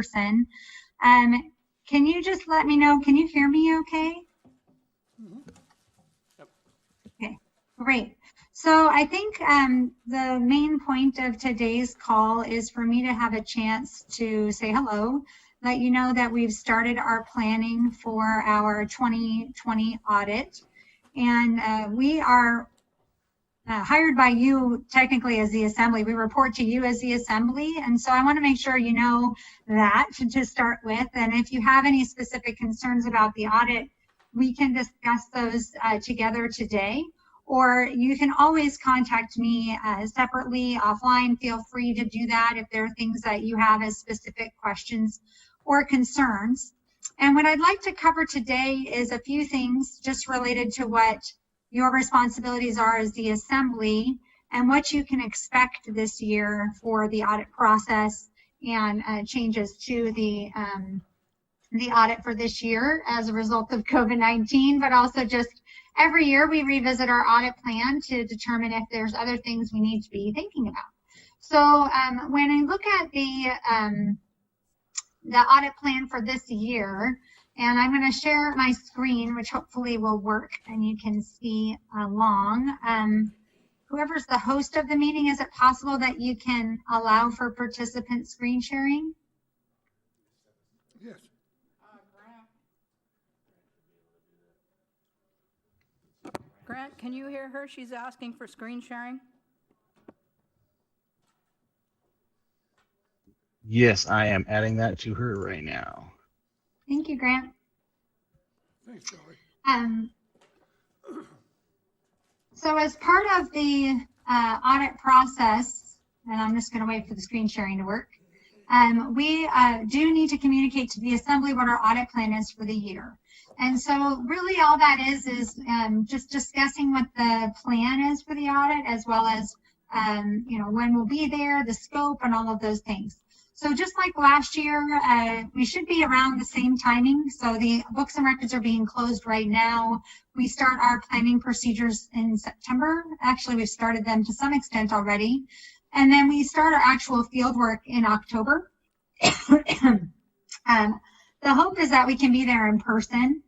person. Can you just let me know, can you hear me okay? Yep. Okay, great. So I think the main point of today's call is for me to have a chance to say hello, let you know that we've started our planning for our 2020 audit. And we are hired by you technically as the assembly. We report to you as the assembly. And so I want to make sure you know that to start with. And if you have any specific concerns about the audit, we can discuss those together today. Or you can always contact me separately offline. Feel free to do that if there are things that you have as specific questions or concerns. And what I'd like to cover today is a few things just related to what your responsibilities are as the assembly and what you can expect this year for the audit process and changes to the audit for this year as a result of COVID-19, but also just every year we revisit our audit plan to determine if there's other things we need to be thinking about. So when I look at the audit plan for this year, and I'm going to share my screen, which hopefully will work and you can see along. Whoever's the host of the meeting, is it possible that you can allow for participant screen sharing? Yes. Grant, can you hear her? She's asking for screen sharing. Yes, I am adding that to her right now. Thank you, Grant. Thanks, Shelly. So as part of the audit process, and I'm just going to wait for the screen sharing to work, we do need to communicate to the assembly what our audit plan is for the year. And so really all that is just discussing what the plan is for the audit, as well as when we'll be there, the scope, and all of those things. So just like last year, we should be around the same timing. So the books and records are being closed right now. We start our planning procedures in September. Actually, we've started them to some extent already. And then we start our actual field work in October. The hope is that we can be there in person.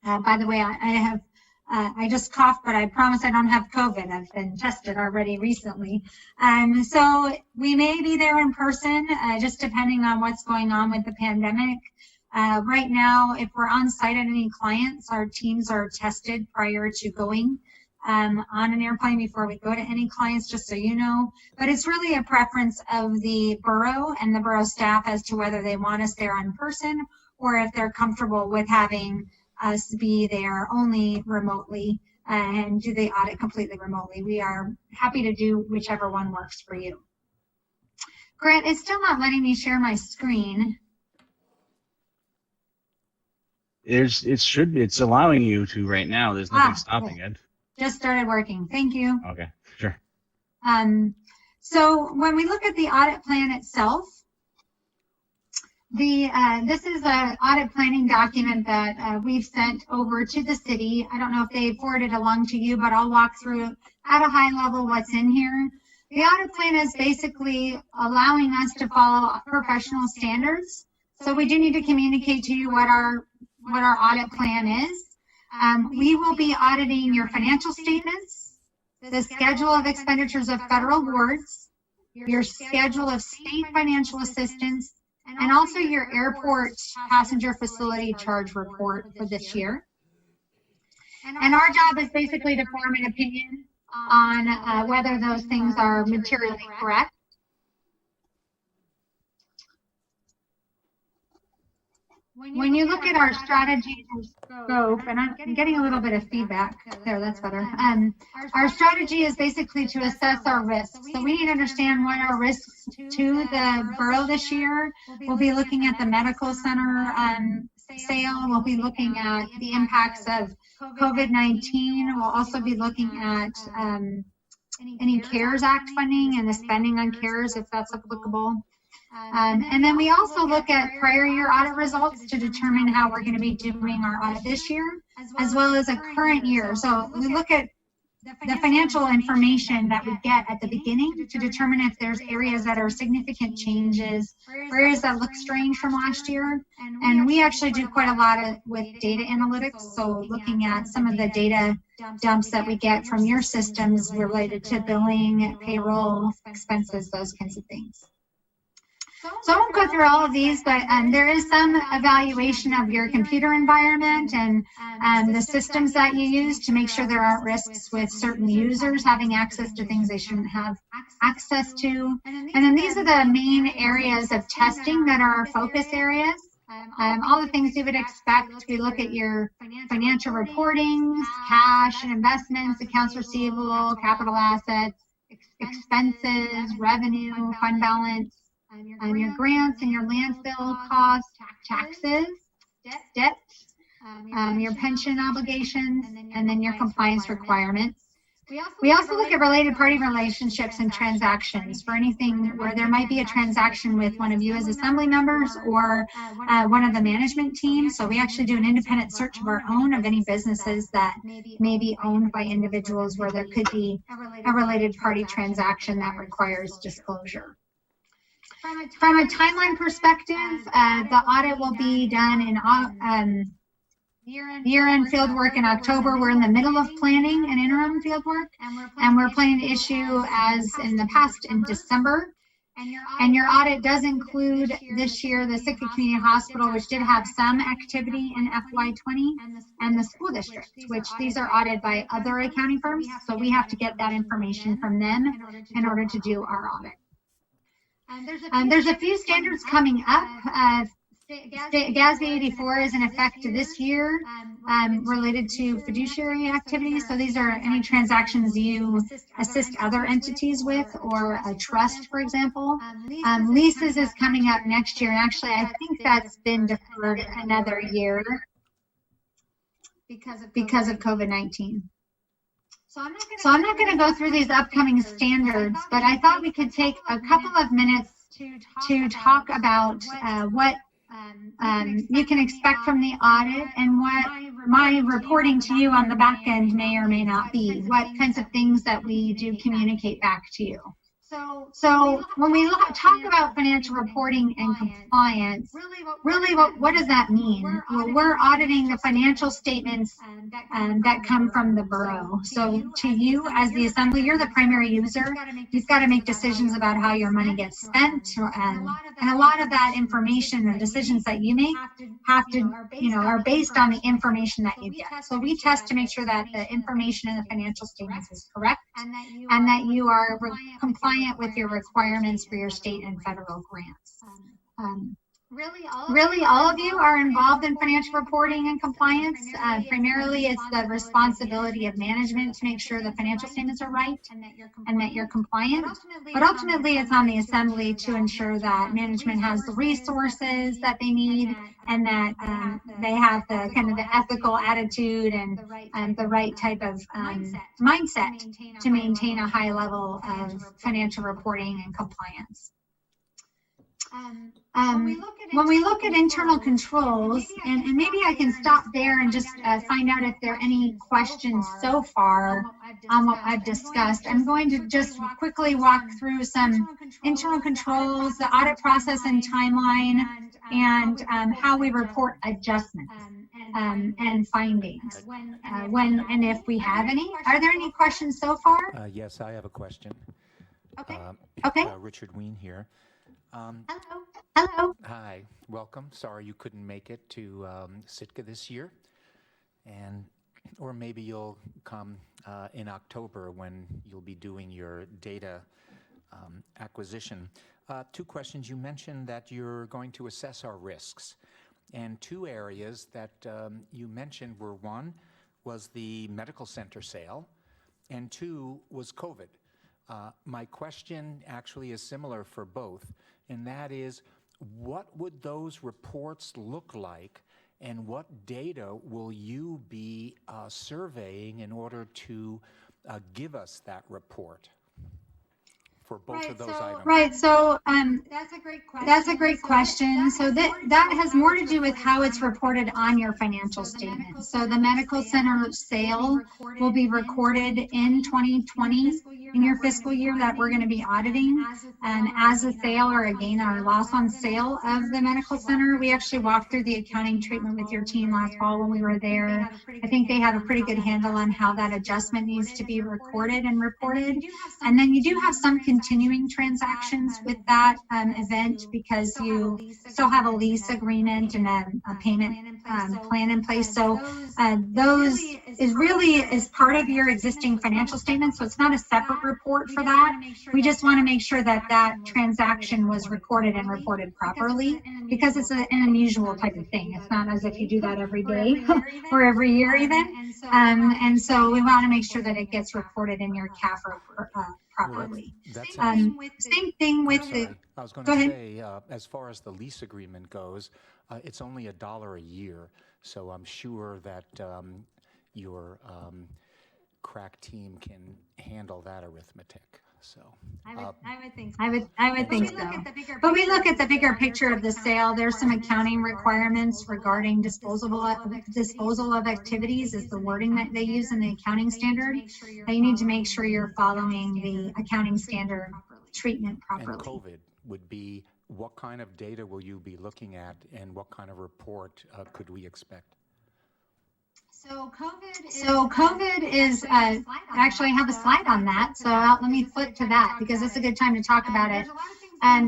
By the way, I just coughed, but I promise I don't have COVID. I've been tested already recently. So we may be there in person, just depending on what's going on with the pandemic. Right now, if we're on site at any clients, our teams are tested prior to going on an airplane before we go to any clients, just so you know. But it's really a preference of the borough and the borough staff as to whether they want us there in person or if they're comfortable with having us be there only remotely and do the audit completely remotely. We are happy to do whichever one works for you. Grant, it's still not letting me share my screen. It's allowing you to right now. There's nothing stopping it. Just started working. Thank you. Okay, sure. So when we look at the audit plan itself, this is an audit planning document that we've sent over to the city. I don't know if they forwarded along to you, but I'll walk through at a high level what's in here. The audit plan is basically allowing us to follow professional standards. So we do need to communicate to you what our audit plan is. We will be auditing your financial statements, the schedule of expenditures of federal awards, your schedule of state financial assistance, and also your airport passenger facility charge report for this year. And our job is basically to form an opinion on whether those things are materially correct. When you look at our strategy and scope, and I'm getting a little bit of feedback there, that's better. Our strategy is basically to assess our risks. So we need to understand what our risks to the borough this year. We'll be looking at the medical center sale. We'll be looking at the impacts of COVID-19. We'll also be looking at any CARES Act funding and the spending on CARES, if that's applicable. And then we also look at prior year audit results to determine how we're going to be doing our audit this year, as well as a current year. So we look at the financial information that we get at the beginning to determine if there's areas that are significant changes or areas that look strange from last year. And we actually do quite a lot with data analytics. So looking at some of the data dumps that we get from your systems related to billing, payroll, expenses, those kinds of things. So I won't go through all of these, but there is some evaluation of your computer environment and the systems that you use to make sure there aren't risks with certain users having access to things they shouldn't have access to. And then these are the main areas of testing that are our focus areas. All the things you would expect. We look at your financial reporting, cash and investments, accounts receivable, capital assets, expenses, revenue, fund balance, your grants and your landfill costs, taxes, debt, your pension obligations, and then your compliance requirements. We also look at related party relationships and transactions for anything where there might be a transaction with one of you as assembly members or one of the management team. So we actually do an independent search of our own of any businesses that may be owned by individuals where there could be a related party transaction that requires disclosure. From a timeline perspective, the audit will be done in year-end field work in October. We're in the middle of planning an interim field work, and we're planning to issue, as in the past, in December. And your audit does include this year the Sitka Community Hospital, which did have some activity in FY20, and the school district, which these are audited by other accounting firms. So we have to get that information from them in order to do our audit. There's a few standards coming up. GASB 84 is in effect this year related to fiduciary activities. So these are any transactions you assist other entities with, or a trust, for example. Leases is coming up next year. And actually, I think that's been deferred another year because of COVID-19. So I'm not going to go through these upcoming standards, but I thought we could take a couple of minutes to talk about what you can expect from the audit and what my reporting to you on the back end may or may not be, what kinds of things that we do communicate back to you. So when we talk about financial reporting and compliance, really what does that mean? Well, we're auditing the financial statements that come from the borough. So to you as the assembly, you're the primary user. You've got to make decisions about how your money gets spent, and a lot of that information and decisions that you make are based on the information that you get. So we test to make sure that the information in the financial statements is correct and that you are compliant with your requirements for your state and federal grants. Really, all of you are involved in financial reporting and compliance. Primarily, it's the responsibility of management to make sure the financial statements are right and that you're compliant. But ultimately, it's on the assembly to ensure that management has the resources that they need and that they have the kind of the ethical attitude and the right type of mindset to maintain a high level of financial reporting and compliance. When we look at internal controls, and maybe I can stop there and just find out if there are any questions so far on what I've discussed. I'm going to just quickly walk through some internal controls, the audit process and timeline, and how we report adjustments and findings, when and if we have any. Are there any questions so far? Yes, I have a question. Okay. Richard Ween here. Hello. Hi, welcome. Sorry you couldn't make it to Sitka this year, or maybe you'll come in October when you'll be doing your data acquisition. Two questions. You mentioned that you're going to assess our risks, and two areas that you mentioned were, one was the medical center sale, and two was COVID. My question actually is similar for both, and that is, what would those reports look like, and what data will you be surveying in order to give us that report? for both of those items? Right. So that's a great question. So that has more to do with how it's reported on your financial statement. So the medical center sale will be recorded in 2020 in your fiscal year that we're going to be auditing as a sale or a gain or loss on sale of the medical center. We actually walked through the accounting treatment with your team last fall when we were there. I think they have a pretty good handle on how that adjustment needs to be recorded and reported. And then you do have some continuing transactions with that event because you still have a lease agreement and a payment plan in place. So those is part of your existing financial statement. So it's not a separate report for that. We just want to make sure that that transaction was recorded and reported properly because it's an unusual type of thing. It's not as if you do that every day or every year even. And so we want to make sure that it gets reported in your CAFR properly. Same thing with the. I was going to say, as far as the lease agreement goes, it's only $1 a year. So I'm sure that your crack team can handle that arithmetic. So I would think so. I would think so. But we look at the bigger picture of the sale. There's some accounting requirements regarding disposal of activities is the wording that they use in the accounting standard. That you need to make sure you're following the accounting standard treatment properly. And COVID would be, what kind of data will you be looking at and what kind of report could we expect? So COVID is actually I have a slide on that. So let me flip to that because it's a good time to talk about it.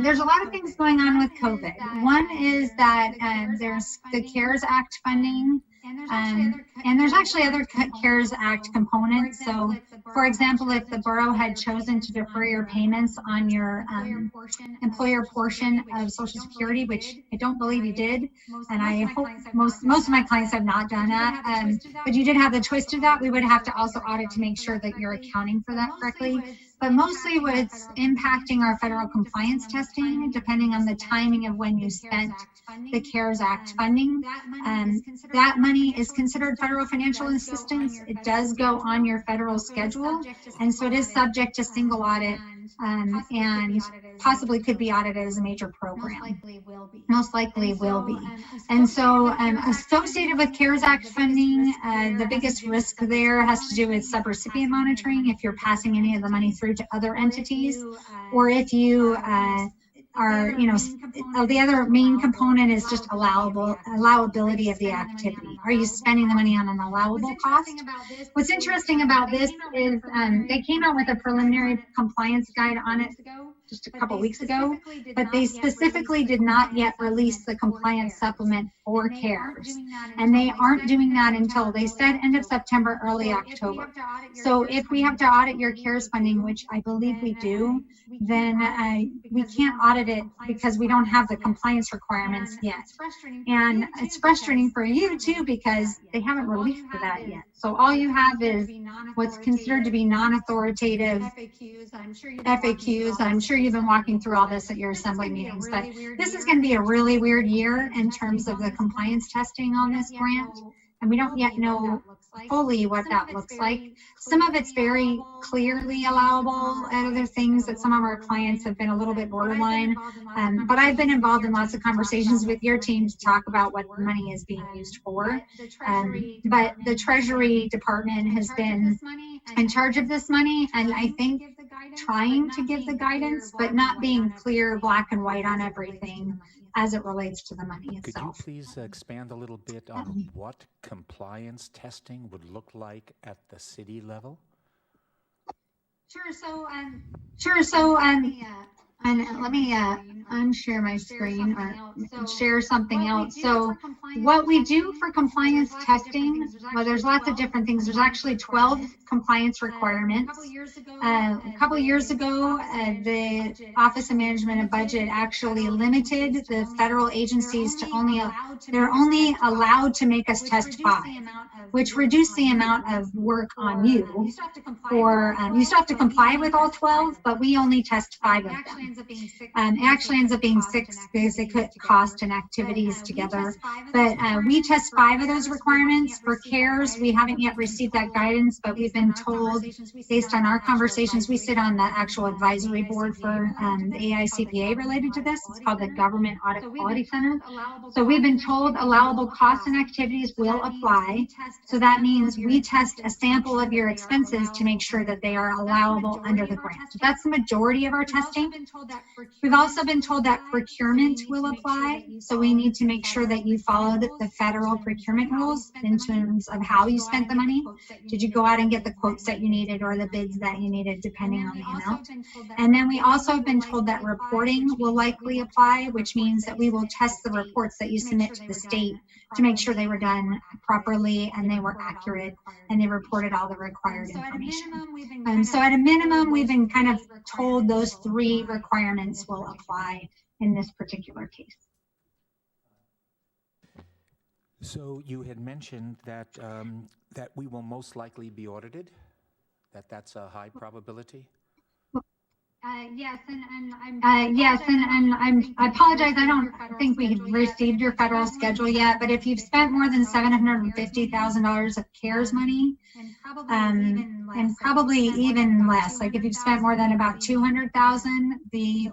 There's a lot of things going on with COVID. One is that there's the CARES Act funding. And there's actually other CARES Act components. So, for example, if the borough had chosen to defer your payments on your employer portion of Social Security, which I don't believe you did, and I hope most of my clients have not done that, but you did have the choice to do that, we would have to also audit to make sure that you're accounting for that correctly. But mostly what's impacting our federal compliance testing, depending on the timing of when you spent the CARES Act funding, that money is considered federal financial assistance. It does go on your federal schedule, and so it is subject to single audit and possibly could be audited as a major program. Most likely will be. And so associated with CARES Act funding, the biggest risk there has to do with subrecipient monitoring, if you're passing any of the money through to other entities, or if you are, the other main component is just allowability of the activity. Are you spending the money on an allowable cost? What's interesting about this is they came out with a preliminary compliance guide on it just a couple weeks ago, but they specifically did not yet release the compliance supplement for CARES. And they aren't doing that until, they said, end of September, early October. So if we have to audit your CARES funding, which I believe we do, then we can't audit it because we don't have the compliance requirements yet. And it's frustrating for you too because they haven't released that yet. So all you have is what's considered to be non-authoritative FAQs. I'm sure you've been walking through all this at your assembly meetings, but this is going to be a really weird year in terms of the compliance testing on this grant. And we don't yet know fully what that looks like. Some of it's very clearly allowable, and other things that some of our clients have been a little bit borderline. But I've been involved in lots of conversations with your team to talk about what the money is being used for. But the Treasury Department has been in charge of this money, and I think trying to give the guidance, but not being clear, black and white on everything as it relates to the money itself. Could you please expand a little bit on what compliance testing would look like at the city level? Sure. So and let me unshare my screen or share something else. So what we do for compliance testing, well, there's lots of different things. There's actually 12 compliance requirements. A couple of years ago, the Office of Management and Budget actually limited the federal agencies to they're only allowed to make us test 5, which reduced the amount of work on you. You still have to comply with all 12, but we only test 5 of them. It actually ends up being 6 because they put cost and activities together. But but we test 5 of those requirements. For CARES, we haven't yet received that guidance, but we've been told, based on our conversations, we sit on the actual advisory board for the AICPA related to this. It's called the Government Audit Quality Center. So we've been told allowable costs and activities will apply. So that means we test a sample of your expenses to make sure that they are allowable under the grant. That's the majority of our testing. We've also been told that procurement will apply. So we need to make sure that you followed the federal procurement rules in terms of how you spent the money. Did you go out and get the quotes that you needed or the bids that you needed, depending on the amount? And then we also have been told that reporting will likely apply, which means that we will test the reports that you submit to the state to make sure they were done properly and they were accurate and they reported all the required information. So at a minimum, we've been kind of told those 3 requirements will apply in this particular case. So you had mentioned that that we will most likely be audited, that's a high probability? Yes, and I apologize. I don't think we've received your federal schedule yet, but if you've spent more than $750,000 of CARES money, and probably even less, like if you've spent more than about $200,000, the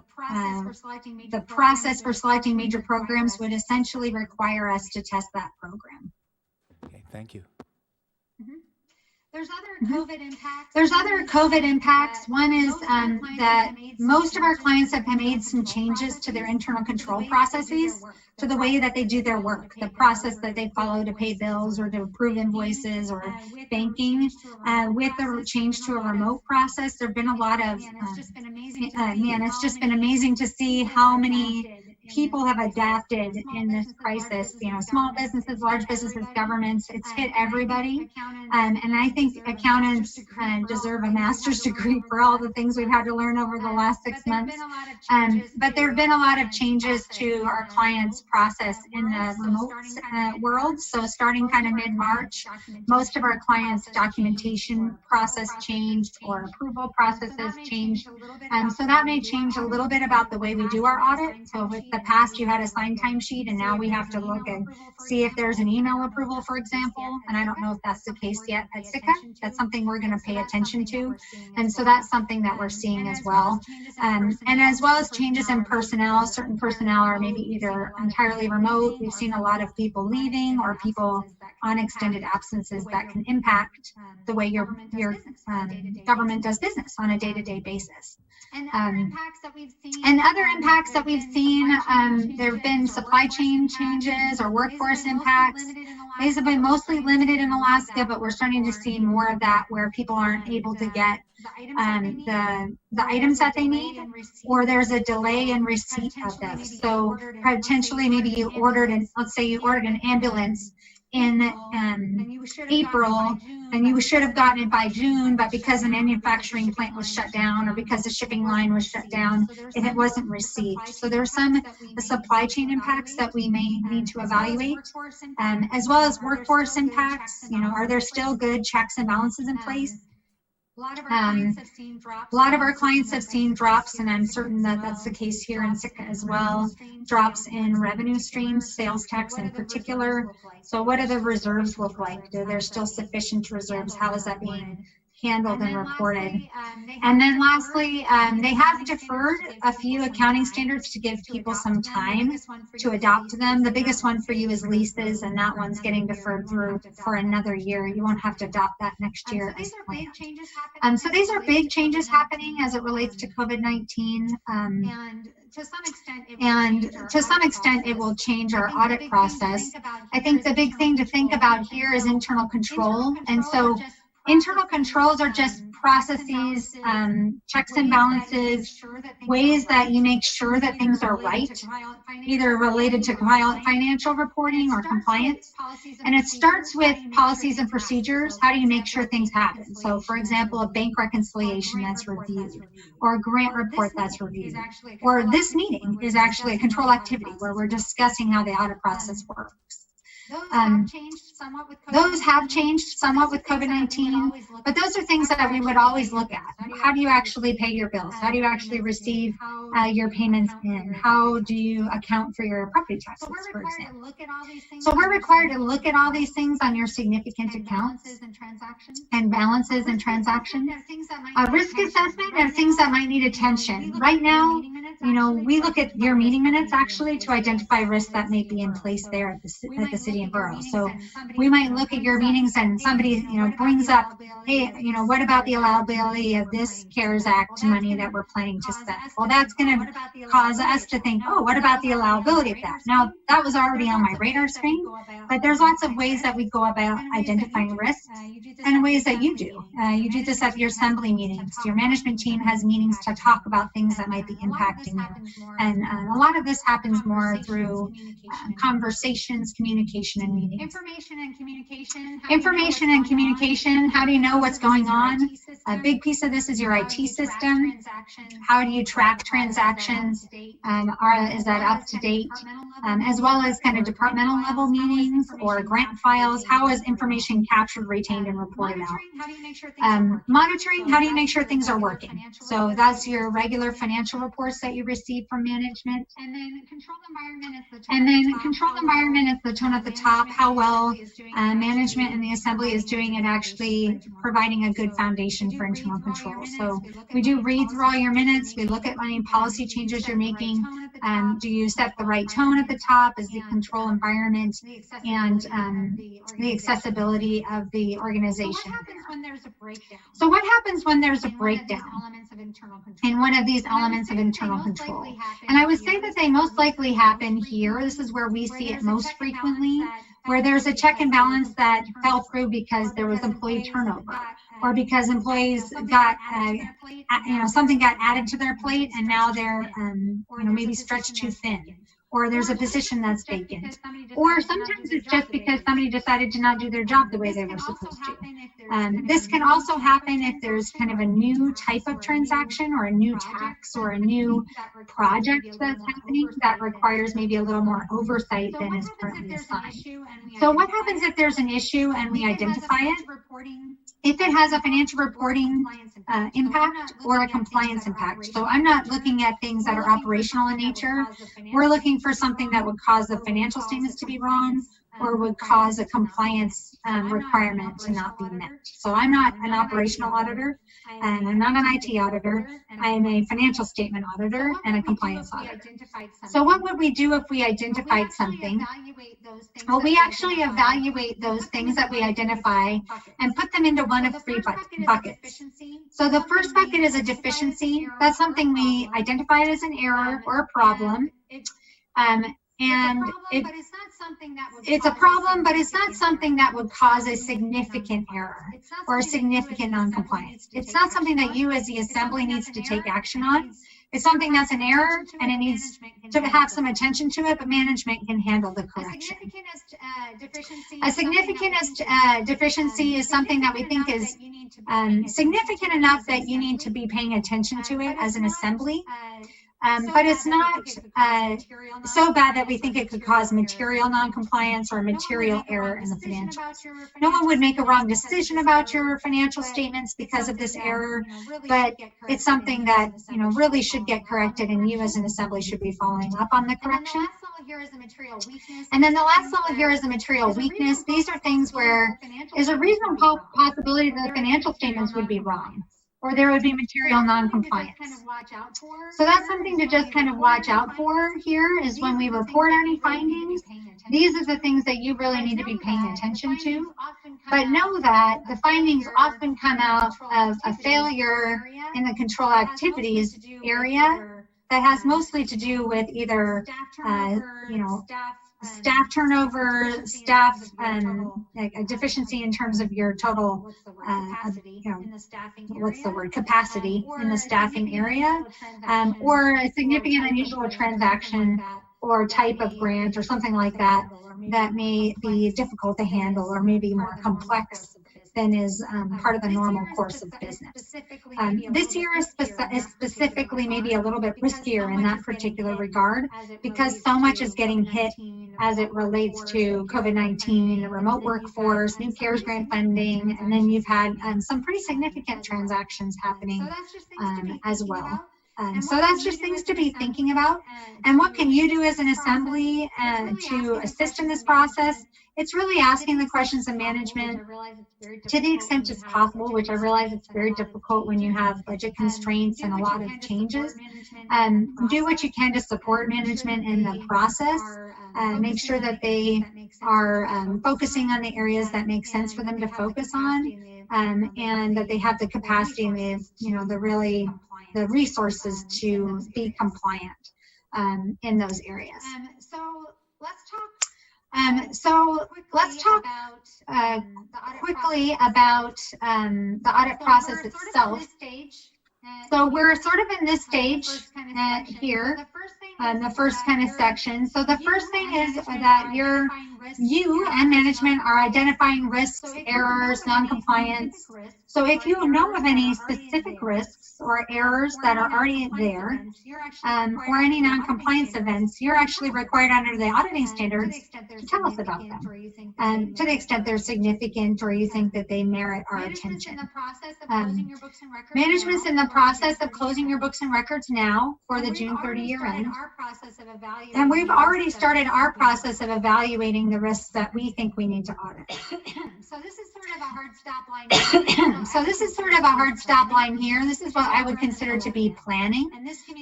process for selecting major programs would essentially require us to test that program. Okay, thank you. There's other COVID impacts. One is that most of our clients have made some changes to their internal control processes, to the way that they do their work, the process that they follow to pay bills or to approve invoices or banking. With the change to a remote process, there have been a lot of, it's just been amazing to see how many people have adapted in this crisis. You know, small businesses, large businesses, governments, it's hit everybody. And I think accountants deserve a master's degree for all the things we've had to learn over the last 6 months. But there have been a lot of changes to our clients' process in the remote world. So starting kind of mid-March, most of our clients' documentation process changed or approval processes changed. So that may change a little bit about the way we do our audit. So with the past, you had a signed timesheet, and now we have to look and see if there's an email approval, for example. And I don't know if that's the case yet at SICA. That's something we're going to pay attention to. And so that's something that we're seeing as well. And as well as changes in personnel, certain personnel are maybe either entirely remote. We've seen a lot of people leaving or people on extended absences that can impact the way your government does business on a day-to-day basis. And other impacts that we've seen, there have been supply chain changes or workforce impacts. These have been mostly limited in Alaska, but we're starting to see more of that where people aren't able to get the items that they need, or there's a delay in receipt of them. So potentially maybe you ordered, let's say you ordered an ambulance in April, and you should have gotten it by June, but because the manufacturing plant was shut down or because the shipping line was shut down, it wasn't received. So there's some supply chain impacts that we may need to evaluate, as well as workforce impacts. You know, are there still good checks and balances in place? A lot of our clients have seen drops, and I'm certain that that's the case here in SICA as well. Drops in revenue streams, sales tax in particular. So what do the reserves look like? Are there still sufficient reserves? How is that being handled and reported? And then lastly, they have deferred a few accounting standards to give people some time to adopt them. The biggest one for you is leases, and that one's getting deferred through for another year. You won't have to adopt that next year. So these are big changes happening. So these are big changes happening as it relates to COVID-19. And to some extent, it will change our audit process. I think the big thing to think about here is internal control. And so internal controls are just processes, checks and balances, ways that you make sure that things are right, either related to financial reporting or compliance. And it starts with policies and procedures. How do you make sure things happen? So, for example, a bank reconciliation that's reviewed, or a grant report that's reviewed, or this meeting is actually a control activity where we're discussing how the audit process works. Those have changed somewhat with COVID-19, but those are things that we would always look at. How do you actually pay your bills? How do you actually receive your payments in? How do you account for your property taxes, for example? So we're required to look at all these things on your significant accounts and balances and transactions. Risk assessment and things that might need attention. Right now, we look at your meeting minutes actually to identify risks that may be in place there at the city and borough. So we might look at your meetings and somebody, brings up, hey, what about the allowability of this CARES Act money that we're planning to spend? Well, that's going to cause us to think, oh, what about the allowability of that? Now, that was already on my radar screen, but there's lots of ways that we go about identifying risks and ways that you do. You do this at your assembly meetings. Your management team has meetings to talk about things that might be impacting you. And a lot of this happens more through conversations, communication, and meetings. Information and communication. How do you know what's going on? A big piece of this is your IT system. How do you track transactions? Is that up to date? As well as kind of departmental level meetings or grant files. How is information captured, retained, and reported out? Monitoring, how do you make sure things are working? So that's your regular financial reports that you receive from management. And then controlled environment is the tone at the top, how well management and the assembly is doing at actually providing a good foundation for internal control. So we do read through all your minutes. We look at any policy changes you're making. Do you set the right tone at the top? Is the control environment and the accessibility of the organization? So what happens when there's a breakdown in one of these elements of internal control? And I would say that they most likely happen here. This is where we see it most frequently, where there's a check and balance that fell through because there was employee turnover, or because employees got, something got added to their plate and now they're, maybe stretched too thin, or there's a position that's vacant, or sometimes it's just because somebody decided to not do their job the way they were supposed to. This can also happen if there's kind of a new type of transaction or a new tax or a new project that's happening that requires maybe a little more oversight than is currently assigned. So what happens if there's an issue and we identify it? If it has a financial reporting impact or a compliance impact. So I'm not looking at things that are operational in nature. We're looking for something that would cause the financial statements to be wrong or would cause a compliance requirement to not be met. So I'm not an operational auditor, and I'm not an IT auditor. I am a financial statement auditor and a compliance auditor. So what would we do if we identified something? Well, we actually evaluate those things that we identify and put them into one of three buckets. So the first bucket is a deficiency. That's something we identified as an error or a problem. It's a problem, but it's not something that would cause a significant error or a significant non-compliance. It's not something that you as the assembly needs to take action on. It's something that's an error and it needs to have some attention to it, but management can handle the correction. A significant deficiency is something that we think is significant enough that you need to be paying attention to it as an assembly. But it's not so bad that we think it could cause material non-compliance or material error in the financials. No one would make a wrong decision about your financial statements because of this error, but it's something that really should get corrected, and you as an assembly should be following up on the correction. And then the last level here is the material weakness. These are things where there's a reasonable possibility that the financial statements would be wrong, or there would be material non-compliance. So that's something to just kind of watch out for here, is when we report any findings, these are the things that you really need to be paying attention to. But know that the findings often come out of a failure in the control activities area that has mostly to do with either, staff turnover, staff, like a deficiency in terms of your total, capacity in the staffing area, or a significant unusual transaction or type of grant or something like that that may be difficult to handle or maybe more complex than is part of the normal course of business. This year is specifically maybe a little bit riskier in that particular regard because so much is getting hit as it relates to COVID-19, the remote workforce, new CARES grant funding, and then you've had some pretty significant transactions happening as well. So that's just things to be thinking about. And what can you do as an assembly to assist in this process? It's really asking the questions of management to the extent it's possible, which I realize it's very difficult when you have budget constraints and a lot of changes. Do what you can to support management in the process. Make sure that they are focusing on the areas that make sense for them to focus on, and that they have the capacity and the resources to be compliant in those areas. So let's talk quickly about the audit process itself. So we're sort of in this stage here, the first kind of section. So the first thing is that you and management are identifying risks, errors, non-compliance. So if you know of any specific risks or errors that are already there, or any non-compliance events, you're actually required under the auditing standards to tell us about them, to the extent they're significant or you think that they merit our attention. Management's in the process of closing your books and records now for the June 30 year end. And we've already started our process of evaluating the risks that we think we need to audit. So this is sort of a hard stop line here. This is what I would consider to be planning,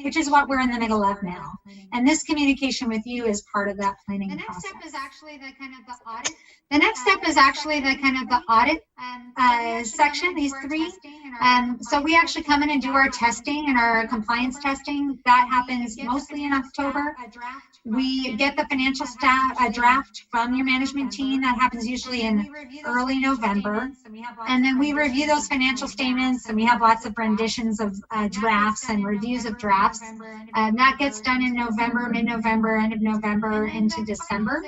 which is what we're in the middle of now. And this communication with you is part of that planning process. The next step is actually the kind of the audit section, these three. So we actually come in and do our testing and our compliance testing. That happens mostly in October. We get the financial draft from your management team. That happens usually in early November. And then we review those financial statements, and we have lots of renditions of drafts and reviews of drafts. That gets done in November, mid-November, end of November into December.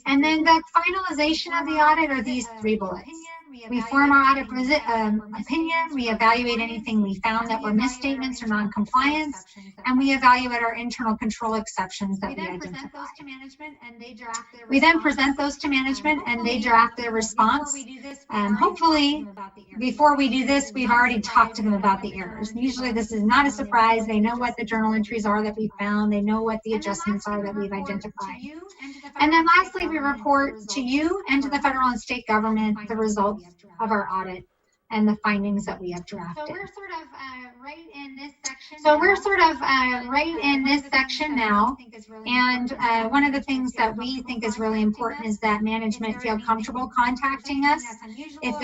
And then the finalization of the audit are these three bullets. We form our audit opinion, we evaluate anything we found that were misstatements or non-compliance, and we evaluate our internal control exceptions that we identified. We then present those to management and they draft their response. Hopefully, before we do this, we've already talked to them about the errors. Usually this is not a surprise. They know what the journal entries are that we found. They know what the adjustments are that we've identified. And then lastly, we report to you and to the federal and state government the results of our audit and the findings that we have drafted. So we're sort of right in this section now. And one of the things that we think is really important is that management feel comfortable contacting us if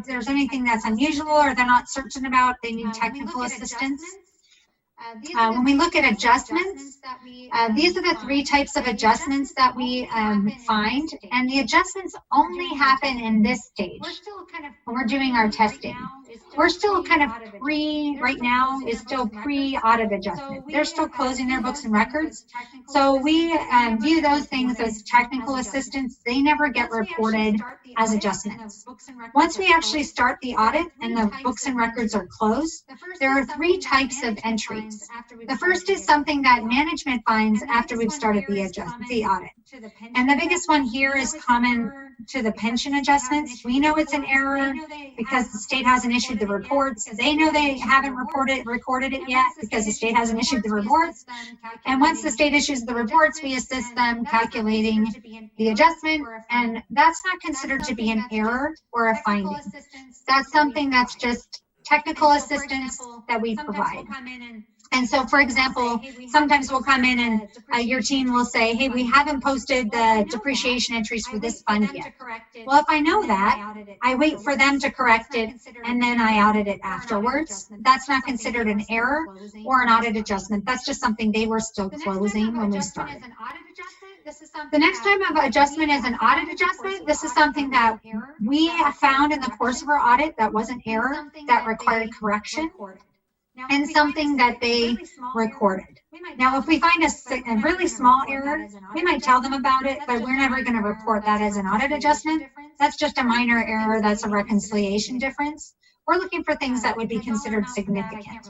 there's anything that's unusual or they're not certain about, they need technical assistance. When we look at adjustments, these are the three types of adjustments that we find, and the adjustments only happen in this stage when we're doing our testing. We're still kind of right now is still pre-audit adjustment. They're still closing their books and records. So we view those things as technical assistance. They never get reported as adjustments. Once we actually start the audit and the books and records are closed, there are three types of entries. The first is something that management finds after we've started the audit. And the biggest one here is common to the pension adjustments. We know it's an error because the state hasn't issued the reports. They know they haven't recorded it yet because the state hasn't issued the reports. And once the state issues the reports, we assist them calculating the adjustment. And that's not considered to be an error or a finding. That's something that's just technical assistance that we provide. And so, for example, sometimes we'll come in and your team will say, hey, we haven't posted the depreciation entries for this fund yet. Well, if I know that, I wait for them to correct it and then I audit it afterwards. That's not considered an error or an audit adjustment. That's just something they were still closing when we started. The next time of adjustment is an audit adjustment. This is something that we have found in the course of our audit that was an error that required correction, and something that they recorded. Now, if we find a really small error, we might tell them about it, but we're never going to report that as an audit adjustment. That's just a minor error. That's a reconciliation difference. we're looking for things that would be considered significant.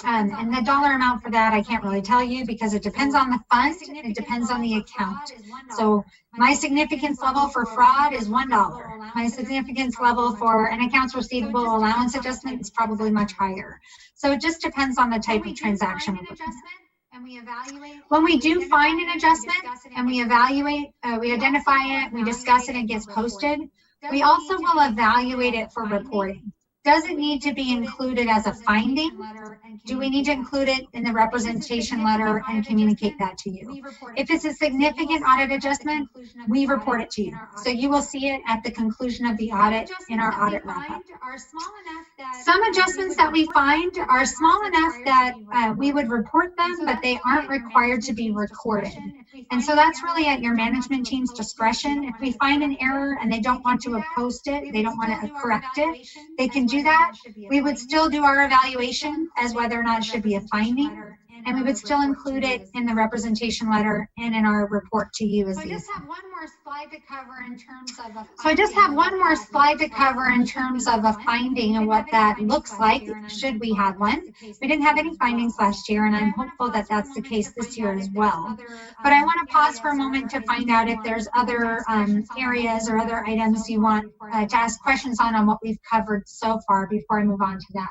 And the dollar amount for that, I can't really tell you because it depends on the fund, it depends on the account. So my significance level for fraud is $1. My significance level for an accounts receivable allowance adjustment is probably much higher. So it just depends on the type of transaction we're looking at. When we do find an adjustment and we evaluate, we identify it, we discuss it, and it gets posted, we also will evaluate it for reporting. Does it need to be included as a finding? Do we need to include it in the representation letter and communicate that to you? If it's a significant audit adjustment, we report it to you. So you will see it at the conclusion of the audit in our audit wrap-up. Some adjustments that we find are small enough that we would report them, but they aren't required to be recorded. And so that's really at your management team's discretion. If we find an error and they don't want to post it, they don't want to correct it, they can do that. We would still do our evaluation as whether or not it should be a finding, and we would still include it in the representation letter and in our report to you as the. So I just have one more slide to cover in terms of a finding and what that looks like should we have one. We didn't have any findings last year, and I'm hopeful that that's the case this year as well. But I want to pause for a moment to find out if there's other areas or other items you want to ask questions on what we've covered so far before I move on to that.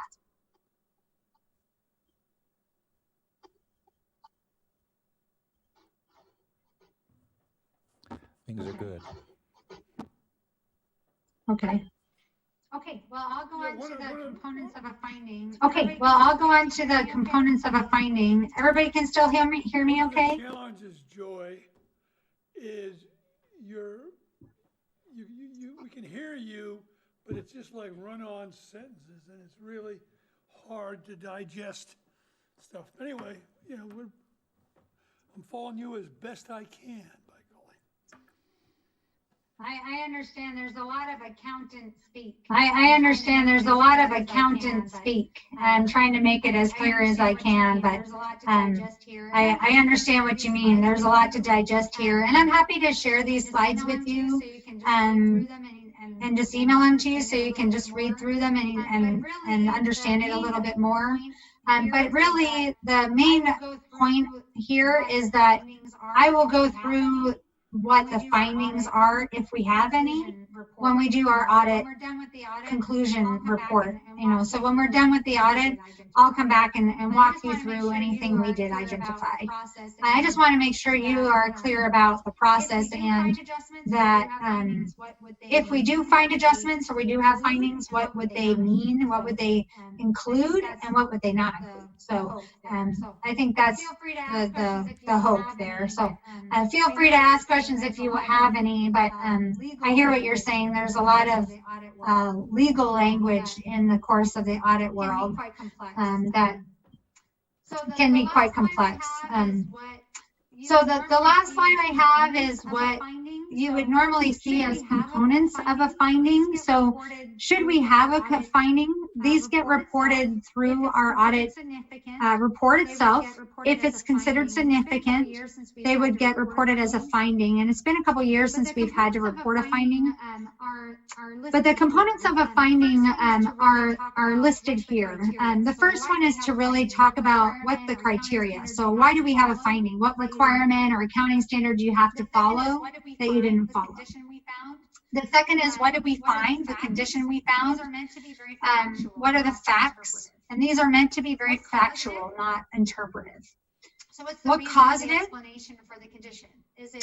Things are good. Okay. Okay, well, I'll go on to the components of a finding. Okay, well, I'll go on to the components of a finding. Everybody can still hear me okay? The challenge is, Joy, is we can hear you, but it's just like run-on sentences, and it's really hard to digest stuff. Anyway, you know, I'm following you as best I can. I understand there's a lot of accountant speak. I understand there's a lot of accountant speak. I'm trying to make it as clear as I can, but I understand what you mean. There's a lot to digest here, and I'm happy to share these slides with you and just email them to you so you can just read through them and understand it a little bit more. But really, the main point here is that I will go through what the findings are, if we have any, when we do our audit conclusion report. You know, so when we're done with the audit, I'll come back and walk you through anything we did identify. I just want to make sure you are clear about the process and that if we do find adjustments or we do have findings, what would they mean, what would they include, and what would they not include. So I think that's the hope there. So feel free to ask questions if you have any, but I hear what you're saying. There's a lot of legal language in the course of the audit world that can be quite complex. So the last slide I have is what you would normally see as components of a finding. So should we have a finding, these get reported through our audit report itself. If it's considered significant, they would get reported as a finding. And it's been a couple years since we've had to report a finding. But the components of a finding are listed here. The first one is to really talk about what the criteria. So why do we have a finding? What requirement or accounting standard do you have to follow that you didn't follow? The second is, what did we find? The condition we found. What are the facts? And these are meant to be very factual, not interpretive. So what caused it?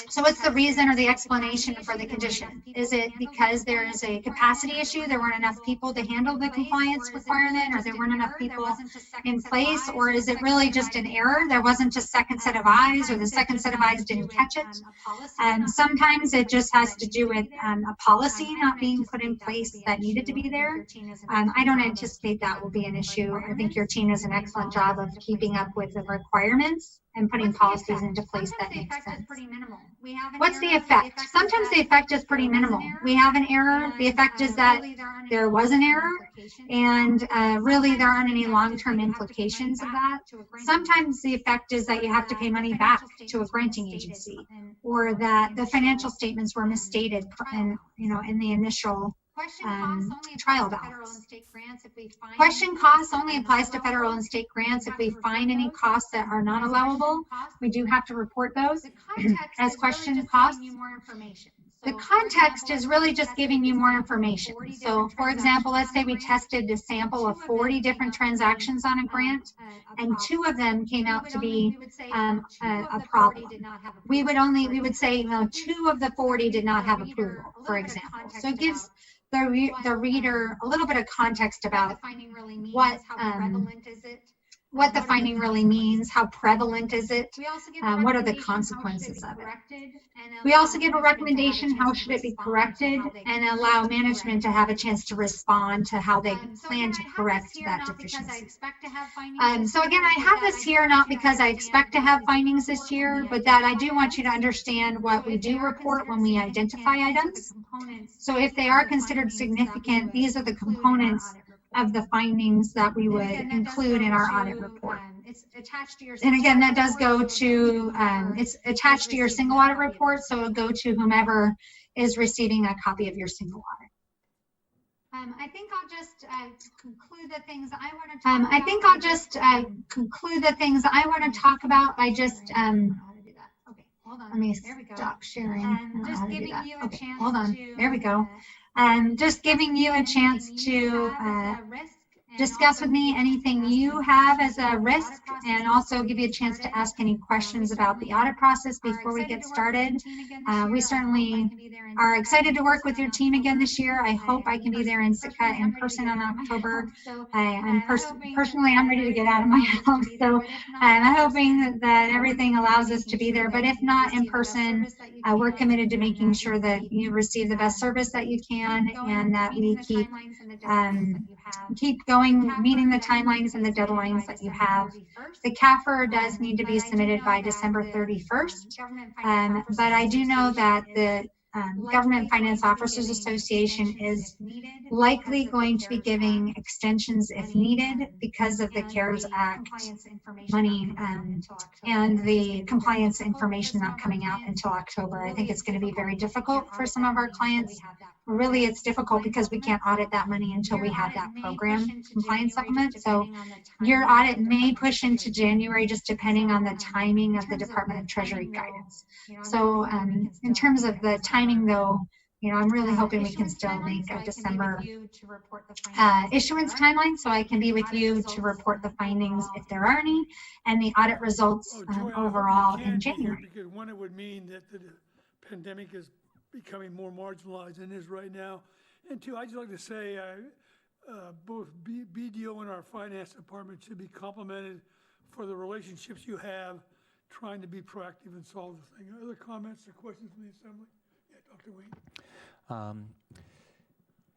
So what's the reason or the explanation for the condition? Is it because there is a capacity issue? There weren't enough people to handle the compliance requirement, or there weren't enough people in place? Or is it really just an error? There wasn't a second set of eyes, or the second set of eyes didn't catch it. And sometimes it just has to do with a policy not being put in place that needed to be there. I don't anticipate that will be an issue. I think your team does an excellent job of keeping up with the requirements and putting policies into place that make sense. What's the effect? Sometimes the effect is pretty minimal. We have an error. The effect is that there was an error, and really there aren't any long-term implications of that. Sometimes the effect is that you have to pay money back to a granting agency, or that the financial statements were misstated in the initial trial balance. Question costs only applies to federal and state grants. If we find any costs that are not allowable, we do have to report those as question costs. The context is really just giving you more information. So for example, let's say we tested a sample of 40 different transactions on a grant, and 2 of them came out to be a problem. We would say, no, 2 of the 40 did not have approval, for example. So it gives the reader a little bit of context about what the finding really means, how prevalent is it, what are the consequences of it. We also give a recommendation, how should it be corrected, and allow management to have a chance to respond to how they plan to correct that deficiency. So again, I have this here not because I expect to have findings this year, but that I do want you to understand what we do report when we identify items. So if they are considered significant, these are the components of the findings that we would include in our audit report. And again, that does go to, it's attached to your single audit report, so it'll go to whomever is receiving a copy of your single audit. I think I'll just conclude the things I want to talk about. I think I'll just conclude the things I want to talk about by just, let me stop sharing. Just giving you a chance. Hold on. There we go. Just giving you a chance to discuss with me anything you have as a risk, and also give you a chance to ask any questions about the audit process before we get started. We certainly are excited to work with your team again this year. I hope I can be there in Sitka in person in October. Personally, I'm ready to get out of my house, so I'm hoping that everything allows us to be there. But if not in person, we're committed to making sure that you receive the best service that you can, and that we keep going, meeting the timelines and the deadlines that you have. The CAFR does need to be submitted by December 31st, but I do know that the Government Finance Officers Association is likely going to be giving extensions if needed because of the CARES Act money and the compliance information not coming out until October. I think it's going to be very difficult for some of our clients. Really, it's difficult because we can't audit that money until we have that program compliance supplement. So your audit may push into January, just depending on the timing of the Department of Treasury guidance. So in terms of the timing, though, you know, I'm really hoping we can still make a December issuance timeline, so I can be with you to report the findings if there are any, and the audit results overall in January. Because one, it would mean that the pandemic is becoming more marginalized than it is right now. And 2, I'd just like to say both BDO and our finance department should be complimented for the relationships you have trying to be proactive and solve the thing. Other comments or questions from the Assembly? Yeah, Dr. Wayne.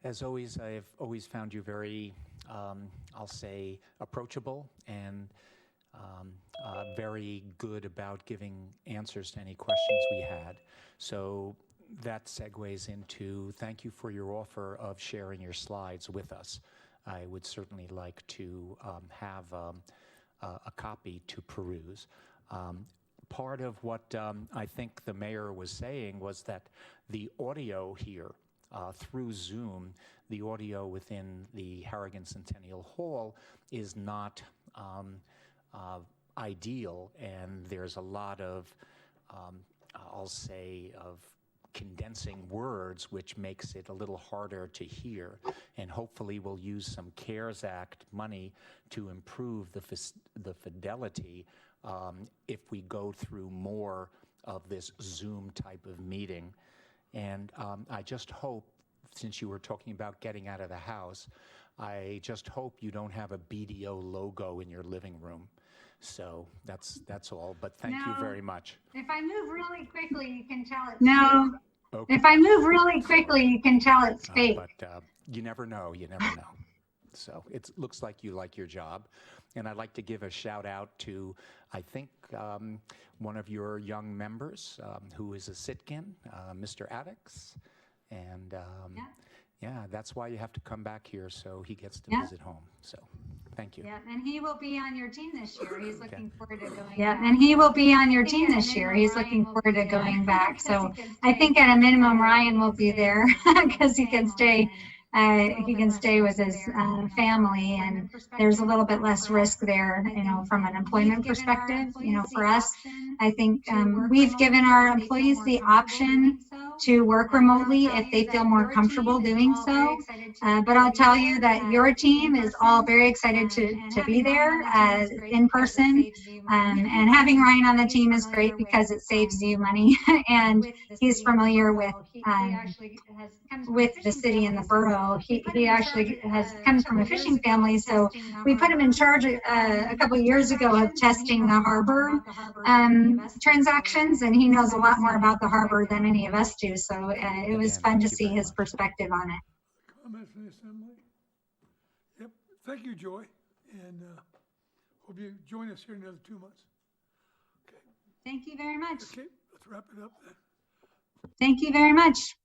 As always, I've always found you very, I'll say, approachable and very good about giving answers to any questions we had. So that segues into thank you for your offer of sharing your slides with us. I would certainly like to have a copy to peruse. Part of what I think the mayor was saying was that the audio here through Zoom, the audio within the Harrigan Centennial Hall is not ideal, and there's a lot of, I'll say, of condensing words, which makes it a little harder to hear. And hopefully we'll use some CARES Act money to improve the fidelity if we go through more of this Zoom type of meeting. And I just hope, since you were talking about getting out of the house, I just hope you don't have a BDO logo in your living room. So that's all, but thank you very much. If I move really quickly, you can tell it's fake. Okay. If I move really quickly, you can tell it's fake. But you never know, you never know. So it looks like you like your job. And I'd like to give a shout out to, I think, one of your young members who is a Sitkin, Mr. Addix. And yeah, that's why you have to come back here, so he gets to visit home. So thank you. Yeah, and he will be on your team this year. He's looking forward to going back. Yeah, and he will be on your team this year. He's looking forward to going back. So I think at a minimum, Ryan will be there because he can stay he can stay with his family, and there's a little bit less risk there, from an employment perspective. For us, I think we've given our employees the option to work remotely if they feel more comfortable doing so. But I'll tell you that your team is all very excited to be there in person. And having Ryan on the team is great because it saves you money, and he's familiar with the city and the borough. He actually comes from a fishing family, so we put him in charge a couple of years ago of testing the harbor transactions, and he knows a lot more about the harbor than any of us do. So it was Again, fun thank to you see very his much. perspective on it. Comments from the assembly? Yep, thank you, Joy, and hope you join us here in another 2 months. Okay, Thank you very much. okay, let's wrap it up then. Thank you very much.